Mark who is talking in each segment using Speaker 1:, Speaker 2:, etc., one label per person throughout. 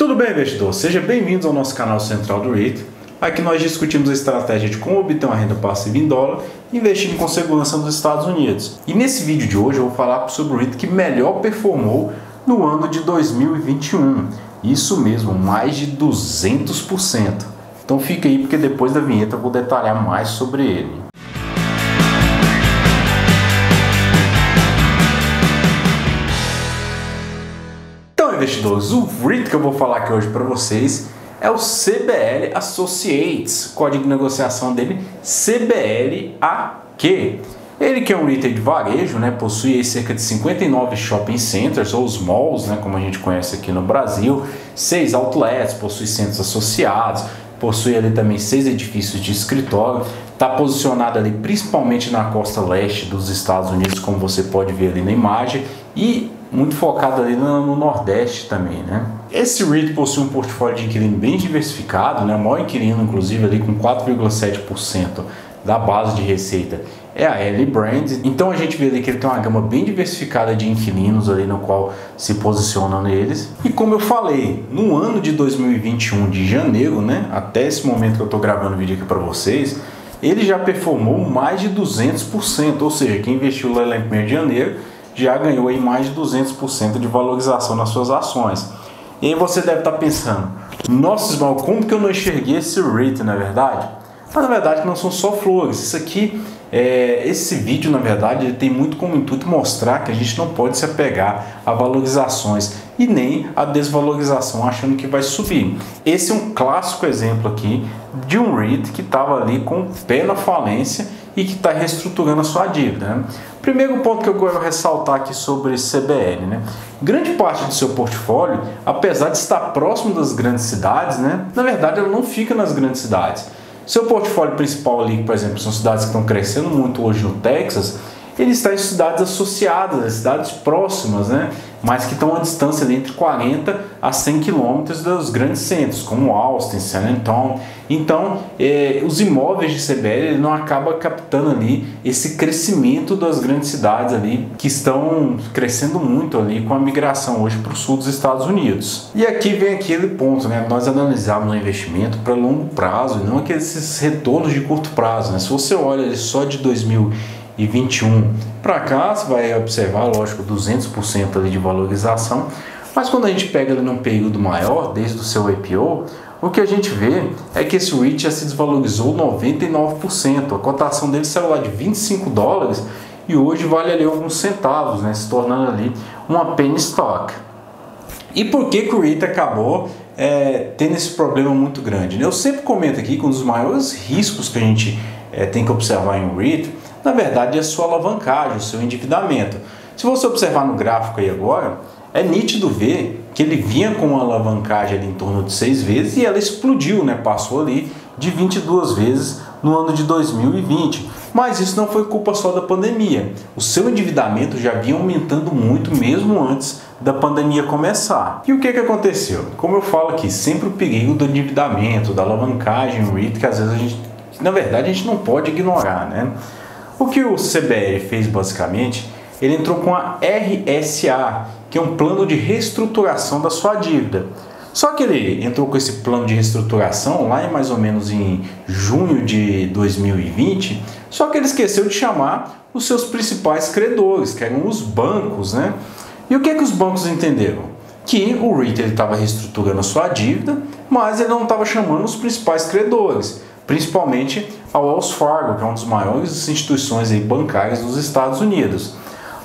Speaker 1: Tudo bem, investidor? Seja bem-vindo ao nosso canal central do REIT. Aqui nós discutimos a estratégia de como obter uma renda passiva em dólar investindo com segurança nos Estados Unidos. E nesse vídeo de hoje eu vou falar sobre o REIT que melhor performou no ano de 2021. Isso mesmo, mais de 200%. Então fica aí porque depois da vinheta eu vou detalhar mais sobre ele. Então, investidores, o REIT que eu vou falar aqui hoje para vocês é o CBL Associates, código de negociação dele CBLAQ. Ele que é um REIT de varejo, né, possui cerca de 59 shopping centers, ou os malls, né, como a gente conhece aqui no Brasil, 6 outlets, possui centros associados, possui ali também 6 edifícios de escritório, está posicionado ali principalmente na costa leste dos Estados Unidos, como você pode ver ali na imagem, e muito focado ali no Nordeste também, né? Esse REIT possui um portfólio de inquilino bem diversificado, né? O maior inquilino, inclusive, ali com 4,7% da base de receita é a L Brands. Então a gente vê ali que ele tem uma gama bem diversificada de inquilinos ali no qual se posicionam neles. E como eu falei, no ano de 2021, de janeiro, né? Até esse momento que eu estou gravando o vídeo aqui para vocês, ele já performou mais de 200%, ou seja, quem investiu lá em 1º de janeiro já ganhou aí mais de 200% de valorização nas suas ações. E aí você deve estar pensando, nossa, Ismael, como que eu não enxerguei esse REIT, na verdade? Mas na verdade não são só flores. Isso aqui, esse vídeo, na verdade, ele tem muito como intuito mostrar que a gente não pode se apegar a valorizações e nem a desvalorização achando que vai subir. Esse é um clássico exemplo aqui de um REIT que estava ali com o pé na falência e que está reestruturando a sua dívida, né? Primeiro ponto que eu quero ressaltar aqui sobre CBL, né? Grande parte do seu portfólio, apesar de estar próximo das grandes cidades, né? Na verdade, ela não fica nas grandes cidades. Seu portfólio principal ali, por exemplo, são cidades que estão crescendo muito hoje no Texas, ele está em cidades associadas, cidades próximas, né? Mas que estão a distância de entre 40 a 100 quilômetros dos grandes centros, como Austin, San Antonio. Então, os imóveis de CBL ele não acabam captando ali esse crescimento das grandes cidades ali, que estão crescendo muito ali com a migração hoje para o sul dos Estados Unidos. E aqui vem aquele ponto, né? Nós analisamos um investimento para longo prazo e não aqueles retornos de curto prazo, né? Se você olha ele só de 2021 para cá, você vai observar, lógico, 200% ali de valorização, mas quando a gente pega ele num período maior, desde o seu IPO, o que a gente vê é que esse REIT já se desvalorizou 99%, a cotação dele saiu lá de 25 dólares e hoje vale ali alguns centavos, né, se tornando ali uma penny stock. E por que o REIT acabou tendo esse problema muito grande? Eu sempre comento aqui que um dos maiores riscos que a gente tem que observar em um REIT, na verdade, é a sua alavancagem, o seu endividamento. Se você observar no gráfico aí agora, é nítido ver que ele vinha com uma alavancagem ali em torno de 6 vezes e ela explodiu, né? Passou ali de 22 vezes no ano de 2020. Mas isso não foi culpa só da pandemia. O seu endividamento já vinha aumentando muito mesmo antes da pandemia começar. E o que aconteceu? Como eu falo aqui, sempre o perigo do endividamento, da alavancagem, o REIT, que às vezes a gente, na verdade, a gente não pode ignorar, né? O que o CBL fez basicamente, ele entrou com a RSA, que é um plano de reestruturação da sua dívida. Só que ele entrou com esse plano de reestruturação lá mais ou menos em junho de 2020, só que ele esqueceu de chamar os seus principais credores, que eram os bancos, né? E o que os bancos entenderam? Que o REIT estava reestruturando a sua dívida, mas ele não estava chamando os principais credores, principalmente a Wells Fargo, que é uma das maiores instituições bancárias dos Estados Unidos.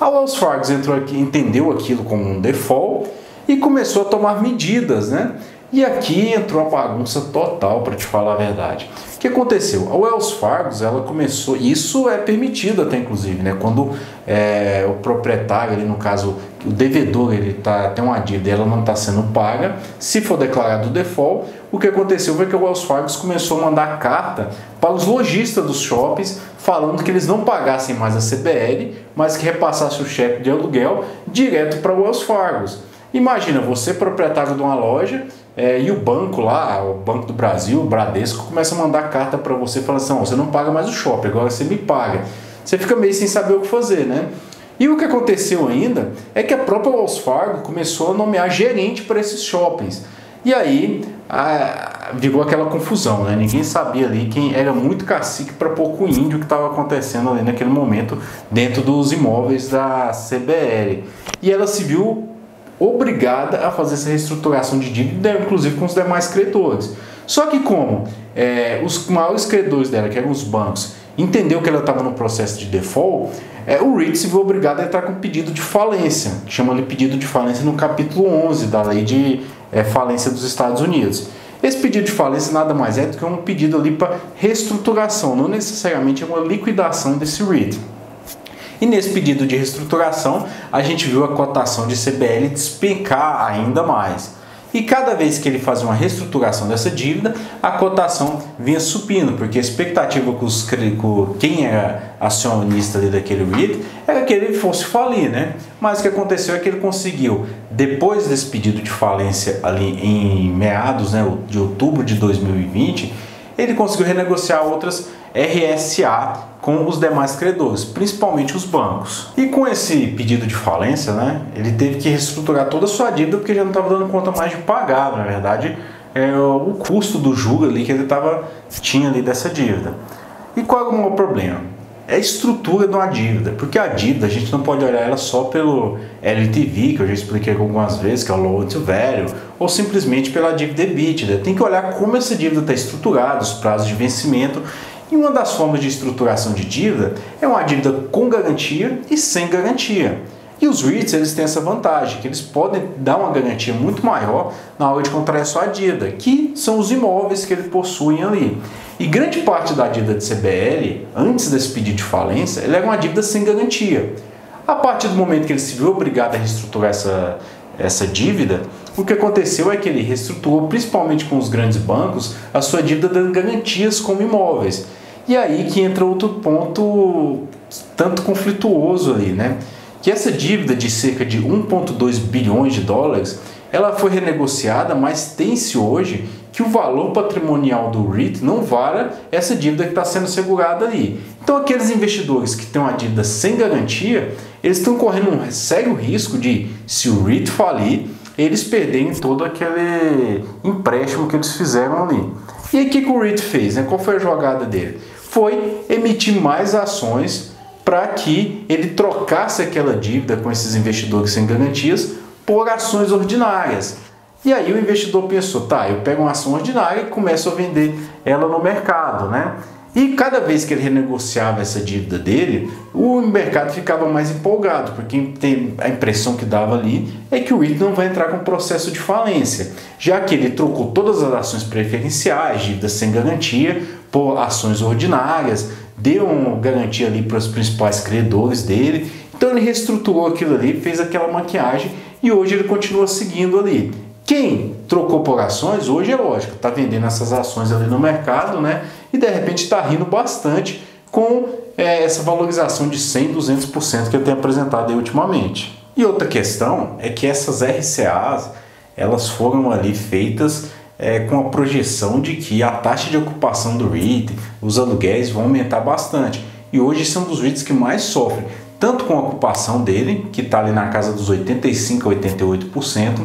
Speaker 1: A Wells Fargo entrou aqui, entendeu aquilo como um default e começou a tomar medidas, né? E aqui entrou a bagunça total, para te falar a verdade. O que aconteceu? A Wells Fargo, ela começou, isso é permitido até inclusive, né? Quando o proprietário, ali, no caso, o devedor, ele tem uma dívida e ela não está sendo paga, se for declarado default, o que aconteceu foi que a Wells Fargo começou a mandar carta para os lojistas dos shoppings, falando que eles não pagassem mais a CBL, mas que repassasse o cheque de aluguel direto para a Wells Fargo. Imagina, você proprietário de uma loja e o banco lá, o Banco do Brasil, o Bradesco, começa a mandar carta para você falando assim, você não paga mais o shopping, agora você me paga. Você fica meio sem saber o que fazer, né? E o que aconteceu ainda é que a própria Wells Fargo começou a nomear gerente para esses shoppings. E aí virou aquela confusão, né? Ninguém sabia ali quem era muito cacique para pouco índio que estava acontecendo ali naquele momento dentro dos imóveis da CBL. E ela se viu obrigada a fazer essa reestruturação de dívida, inclusive com os demais credores. Só que como os maiores credores dela, que eram os bancos, entendeu que ela estava no processo de default, o REIT se viu obrigado a entrar com um pedido de falência, que chama de pedido de falência no capítulo 11 da lei de falência dos Estados Unidos. Esse pedido de falência nada mais é do que um pedido ali para reestruturação, não necessariamente é uma liquidação desse REIT. E nesse pedido de reestruturação, a gente viu a cotação de CBL despencar ainda mais. E cada vez que ele fazia uma reestruturação dessa dívida, a cotação vinha subindo, porque a expectativa com quem era acionista ali daquele REIT era que ele fosse falir, né? Mas o que aconteceu é que ele conseguiu, depois desse pedido de falência ali em meados, né, de outubro de 2020, ele conseguiu renegociar outras RSA com os demais credores, principalmente os bancos. E com esse pedido de falência, né, ele teve que reestruturar toda a sua dívida porque já não estava dando conta mais de pagar, na verdade, o custo do juro ali que ele tinha ali dessa dívida. E qual é o maior problema? É a estrutura de uma dívida, porque a dívida a gente não pode olhar ela só pelo LTV, que eu já expliquei algumas vezes, que é o Loan to Value, ou simplesmente pela dívida EBITDA. Tem que olhar como essa dívida está estruturada, os prazos de vencimento. E uma das formas de estruturação de dívida é uma dívida com garantia e sem garantia. E os REITs, eles têm essa vantagem, que eles podem dar uma garantia muito maior na hora de contrair a sua dívida, que são os imóveis que eles possuem ali. E grande parte da dívida de CBL, antes desse pedido de falência, ela era uma dívida sem garantia. A partir do momento que ele se viu obrigado a reestruturar essa dívida, o que aconteceu é que ele reestruturou, principalmente com os grandes bancos, a sua dívida dando garantias como imóveis. E aí que entra outro ponto tanto conflituoso ali, né? Que essa dívida de cerca de 1,2 bilhões de dólares, ela foi renegociada, mas tem-se hoje que o valor patrimonial do REIT não vale essa dívida que está sendo segurada ali. Então aqueles investidores que têm uma dívida sem garantia, eles estão correndo um sério risco de, se o REIT falir, eles perderem todo aquele empréstimo que eles fizeram ali. E aí o que o REIT fez, né? Qual foi a jogada dele? Foi emitir mais ações para que ele trocasse aquela dívida com esses investidores sem garantias por ações ordinárias. E aí o investidor pensou, tá, eu pego uma ação ordinária e começo a vender ela no mercado, né? E cada vez que ele renegociava essa dívida dele, o mercado ficava mais empolgado, porque a impressão que dava ali é que o REIT não vai entrar com processo de falência, já que ele trocou todas as ações preferenciais, dívidas sem garantia, por ações ordinárias, deu uma garantia ali para os principais credores dele. Então ele reestruturou aquilo ali, fez aquela maquiagem e hoje ele continua seguindo ali. Quem trocou por ações, hoje é lógico, está vendendo essas ações ali no mercado, né? E de repente está rindo bastante com essa valorização de 100%, 200% que eu tenho apresentado aí ultimamente. E outra questão é que essas RCAs, elas foram ali feitas com a projeção de que a taxa de ocupação do REIT, os aluguéis vão aumentar bastante. E hoje são dos REITs que mais sofrem, tanto com a ocupação dele, que está ali na casa dos 85% a 88%,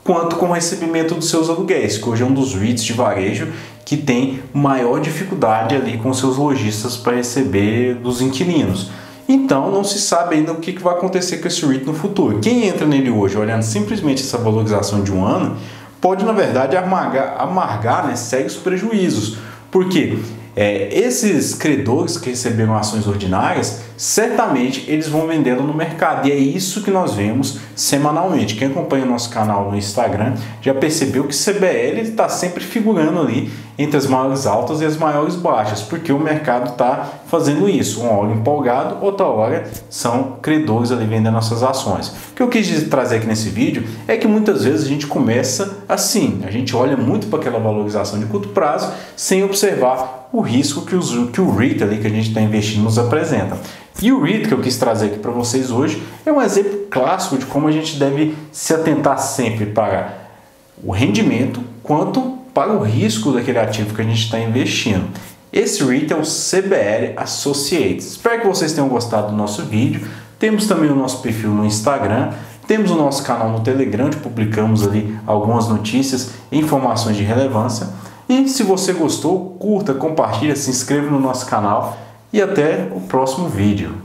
Speaker 1: quanto com o recebimento dos seus aluguéis, que hoje é um dos REITs de varejo que tem maior dificuldade ali com seus lojistas para receber dos inquilinos. Então não se sabe ainda o que vai acontecer com esse REIT no futuro. Quem entra nele hoje olhando simplesmente essa valorização de um ano, pode na verdade amargar, né, sérios prejuízos. Por quê? Esses credores que receberam ações ordinárias, certamente eles vão vendê-lo no mercado. E é isso que nós vemos semanalmente. Quem acompanha o nosso canal no Instagram já percebeu que CBL está sempre figurando ali entre as maiores altas e as maiores baixas, porque o mercado está fazendo isso. Uma hora empolgado, outra hora são credores ali vendendo nossas ações. O que eu quis trazer aqui nesse vídeo é que muitas vezes a gente começa assim, a gente olha muito para aquela valorização de curto prazo sem observar o risco que o REIT ali que a gente está investindo nos apresenta. E o REIT que eu quis trazer aqui para vocês hoje é um exemplo clássico de como a gente deve se atentar sempre para o rendimento quanto para o risco daquele ativo que a gente está investindo. Esse REIT é o CBL Associates. Espero que vocês tenham gostado do nosso vídeo. Temos também o nosso perfil no Instagram. Temos o nosso canal no Telegram, onde publicamos ali algumas notícias e informações de relevância. E se você gostou, curta, compartilha, se inscreva no nosso canal e até o próximo vídeo.